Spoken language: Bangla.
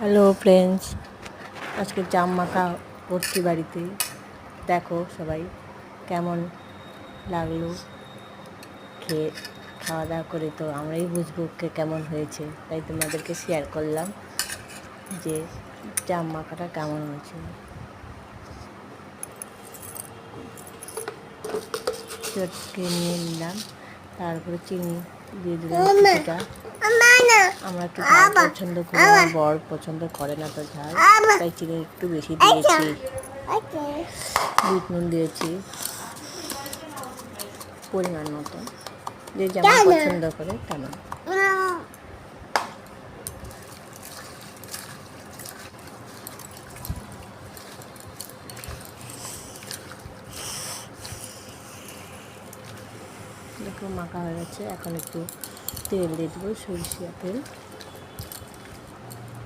হ্যালো ফ্রেন্ডস, আজকে জাম মাখা করছি বাড়িতে। দেখো সবাই কেমন লাগলো খেয়ে। খাওয়া দাওয়া করে তো আমরাই বুঝবো কেমন হয়েছে, তাই তোমাদেরকে শেয়ার করলাম যে জাম মাখাটা কেমন হয়েছে। চটকে নিয়ে নিলাম, তারপরে চিনি দিয়ে দিলাম কিছুটা। আমরা একটু ঝাল পছন্দ করি, আমার বর পছন্দ করে না তো ঝাল, তাই চিনি একটু বেশি দিয়েছি। বিট নুন দিয়েছি পরিমাণ মতো, যে যেমন পছন্দ করে তেমন। দেখো মাখা হয়ে গেছে, এখন একটু তেল দিয়ে দেবো, সরিষা তেল।